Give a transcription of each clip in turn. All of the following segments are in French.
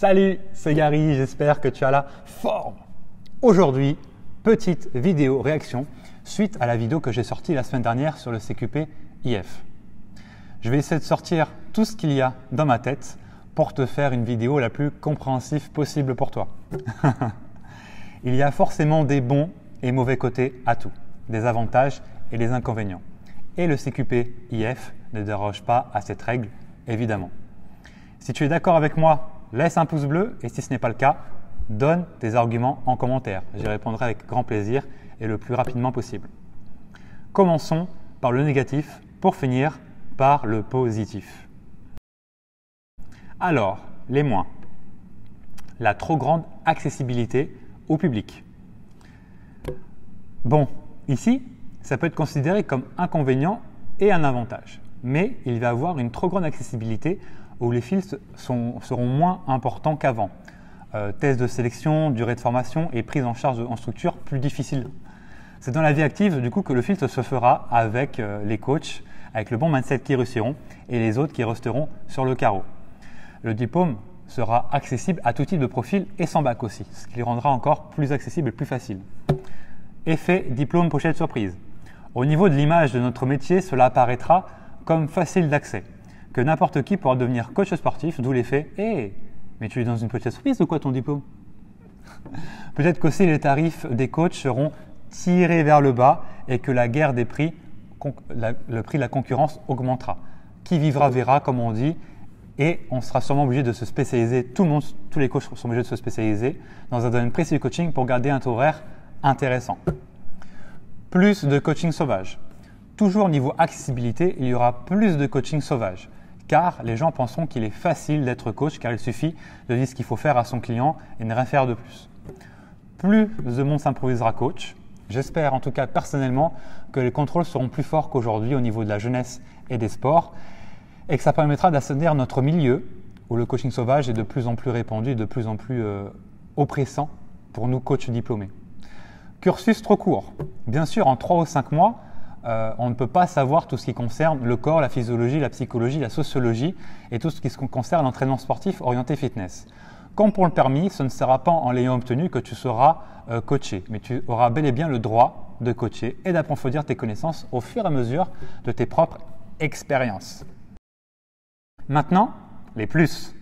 Salut, c'est Gary, j'espère que tu as la forme. Aujourd'hui, petite vidéo réaction suite à la vidéo que j'ai sortie la semaine dernière sur le CQP IF. Je vais essayer de sortir tout ce qu'il y a dans ma tête pour te faire une vidéo la plus compréhensive possible pour toi. Il y a forcément des bons et mauvais côtés à tout, des avantages et des inconvénients. Et le CQP IF ne déroge pas à cette règle, évidemment. Si tu es d'accord avec moi, laisse un pouce bleu et si ce n'est pas le cas, donne tes arguments en commentaire. J'y répondrai avec grand plaisir et le plus rapidement possible. Commençons par le négatif pour finir par le positif. Alors, les moins. La trop grande accessibilité au public. Bon, ici, ça peut être considéré comme inconvénient et un avantage. Mais il va y avoir une trop grande accessibilité où les fils seront moins importants qu'avant. Tests de sélection, durée de formation et prise en charge en structure plus difficile. C'est dans la vie active du coup que le filtre se fera avec les coachs, avec le bon mindset qui réussiront et les autres qui resteront sur le carreau. Le diplôme sera accessible à tout type de profil et sans bac aussi, ce qui le rendra encore plus accessible et plus facile. Effet diplôme pochette surprise. Au niveau de l'image de notre métier, cela apparaîtra comme facile d'accès, que n'importe qui pourra devenir coach sportif, d'où l'effet « Hey, mais tu es dans une pochette surprise ou quoi ton diplôme ?» Peut-être qu'aussi les tarifs des coachs seront tirés vers le bas et que la guerre des prix, le prix de la concurrence augmentera. Qui vivra verra, comme on dit, et on sera sûrement obligé de se spécialiser, tous les coachs sont obligés de se spécialiser dans un domaine précis du coaching pour garder un taux horaire intéressant. Plus de coaching sauvage. Toujours niveau accessibilité, il y aura plus de coaching sauvage, car les gens penseront qu'il est facile d'être coach, car il suffit de dire ce qu'il faut faire à son client et ne rien faire de plus. Plus de monde s'improvisera coach. J'espère en tout cas personnellement que les contrôles seront plus forts qu'aujourd'hui au niveau de la jeunesse et des sports, et que ça permettra d'assainir notre milieu où le coaching sauvage est de plus en plus répandu et de plus en plus oppressant pour nous coachs diplômés. Cursus trop court. Bien sûr, en 3 ou 5 mois, on ne peut pas savoir tout ce qui concerne le corps, la physiologie, la psychologie, la sociologie et tout ce qui concerne l'entraînement sportif orienté fitness. Comme pour le permis, ce ne sera pas en l'ayant obtenu que tu seras coaché, mais tu auras bel et bien le droit de coacher et d'approfondir tes connaissances au fur et à mesure de tes propres expériences. Maintenant, les plus.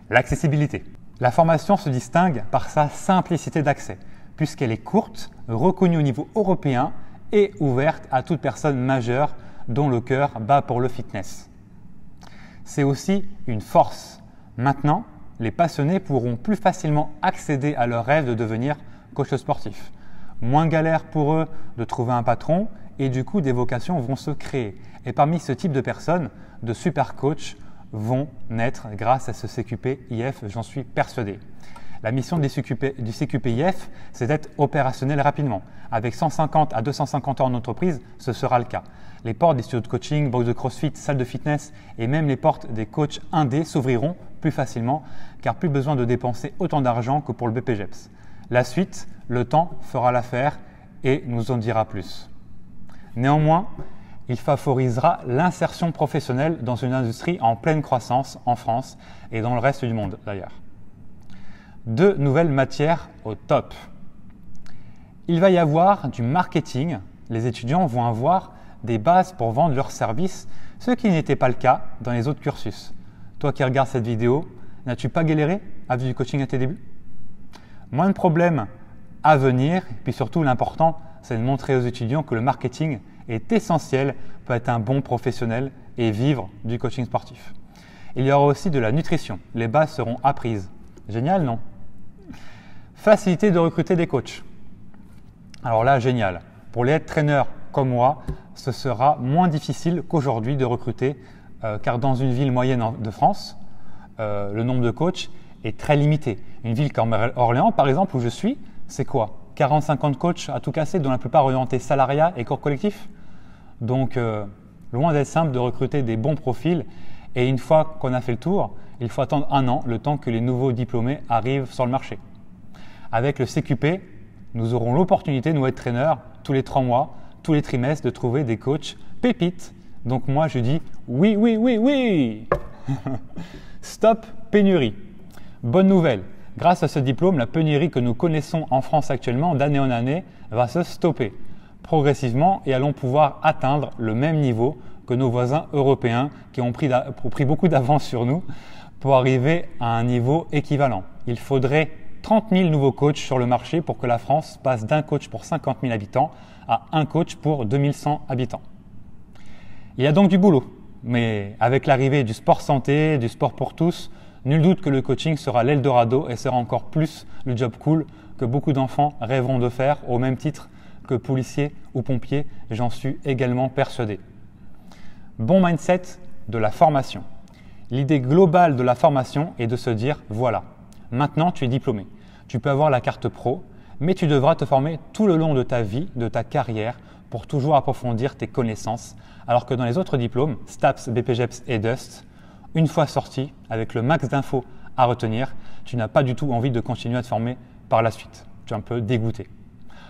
L'accessibilité. La formation se distingue par sa simplicité d'accès, puisqu'elle est courte, reconnue au niveau européen et ouverte à toute personne majeure dont le cœur bat pour le fitness. C'est aussi une force. Maintenant, les passionnés pourront plus facilement accéder à leur rêve de devenir coach sportif. Moins galère pour eux de trouver un patron et du coup des vocations vont se créer. Et parmi ce type de personnes, de super coachs vont naître grâce à ce CQP IF, j'en suis persuadé. La mission du CQP IF, c'est d'être opérationnel rapidement. Avec 150 à 250 heures en entreprise, ce sera le cas. Les portes des studios de coaching, box de crossfit, salles de fitness et même les portes des coachs indés s'ouvriront plus facilement car plus besoin de dépenser autant d'argent que pour le BPGEPS. La suite, le temps fera l'affaire et nous en dira plus. Néanmoins, il favorisera l'insertion professionnelle dans une industrie en pleine croissance en France et dans le reste du monde d'ailleurs. 2 nouvelles matières au top. Il va y avoir du marketing. Les étudiants vont avoir des bases pour vendre leurs services, ce qui n'était pas le cas dans les autres cursus. Toi qui regardes cette vidéo, n'as-tu pas galéré à faire du coaching à tes débuts? Moins de problèmes à venir, et puis surtout l'important, c'est de montrer aux étudiants que le marketing est essentiel pour être un bon professionnel et vivre du coaching sportif. Il y aura aussi de la nutrition. Les bases seront apprises. Génial, non? Facilité de recruter des coachs. Alors là, génial. Pour les traîneurs comme moi, ce sera moins difficile qu'aujourd'hui de recruter car dans une ville moyenne de France, le nombre de coachs est très limité. Une ville comme Orléans, par exemple, où je suis, c'est quoi? 40-50 coachs à tout casser, dont la plupart orientés salariat et corps collectif. Donc, loin d'être simple de recruter des bons profils. Et une fois qu'on a fait le tour, il faut attendre 1 an, le temps que les nouveaux diplômés arrivent sur le marché. Avec le CQP, nous aurons l'opportunité, nous être traîneurs, tous les 3 mois, tous les trimestres, de trouver des coachs pépites. Donc moi, je dis oui, oui, oui, oui. Stop pénurie. Bonne nouvelle, grâce à ce diplôme, la pénurie que nous connaissons en France actuellement d'année en année va se stopper progressivement et allons pouvoir atteindre le même niveau que nos voisins européens qui ont pris beaucoup d'avance sur nous pour arriver à un niveau équivalent. Il faudrait 30 000 nouveaux coachs sur le marché pour que la France passe d'un coach pour 50 000 habitants à un coach pour 2100 habitants. Il y a donc du boulot, mais avec l'arrivée du sport santé, du sport pour tous, nul doute que le coaching sera l'Eldorado et sera encore plus le job cool que beaucoup d'enfants rêveront de faire au même titre que policiers ou pompiers, j'en suis également persuadé. Bon mindset de la formation. L'idée globale de la formation est de se dire, voilà, maintenant tu es diplômé, tu peux avoir la carte pro, mais tu devras te former tout le long de ta vie, de ta carrière, pour toujours approfondir tes connaissances, alors que dans les autres diplômes, STAPS, BPJEPS et DUST, une fois sorti, avec le max d'infos à retenir, tu n'as pas du tout envie de continuer à te former par la suite. Tu es un peu dégoûté.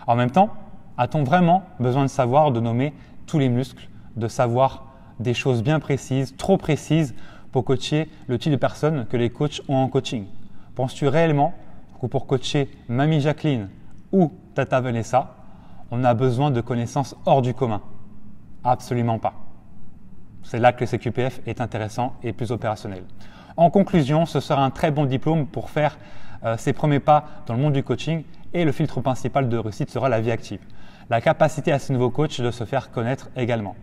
En même temps, a-t-on vraiment besoin de savoir, de nommer tous les muscles, de savoir des choses bien précises, trop précises pour coacher le type de personnes que les coachs ont en coaching? Penses-tu réellement que pour coacher Mamie Jacqueline ou Tata Vanessa, on a besoin de connaissances hors du commun? Absolument pas. C'est là que le CQPF est intéressant et plus opérationnel. En conclusion, ce sera un très bon diplôme pour faire ses premiers pas dans le monde du coaching et le filtre principal de réussite sera la vie active. La capacité à ces nouveaux coachs de se faire connaître également.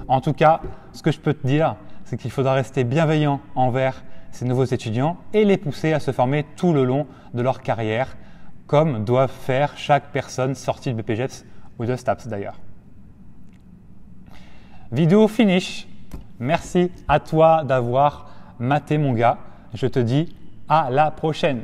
En tout cas, ce que je peux te dire, c'est qu'il faudra rester bienveillant envers ces nouveaux étudiants et les pousser à se former tout le long de leur carrière, comme doivent faire chaque personne sortie de BPJEPS ou de STAPS d'ailleurs. Vidéo finish. Merci à toi d'avoir maté mon gars. Je te dis à la prochaine.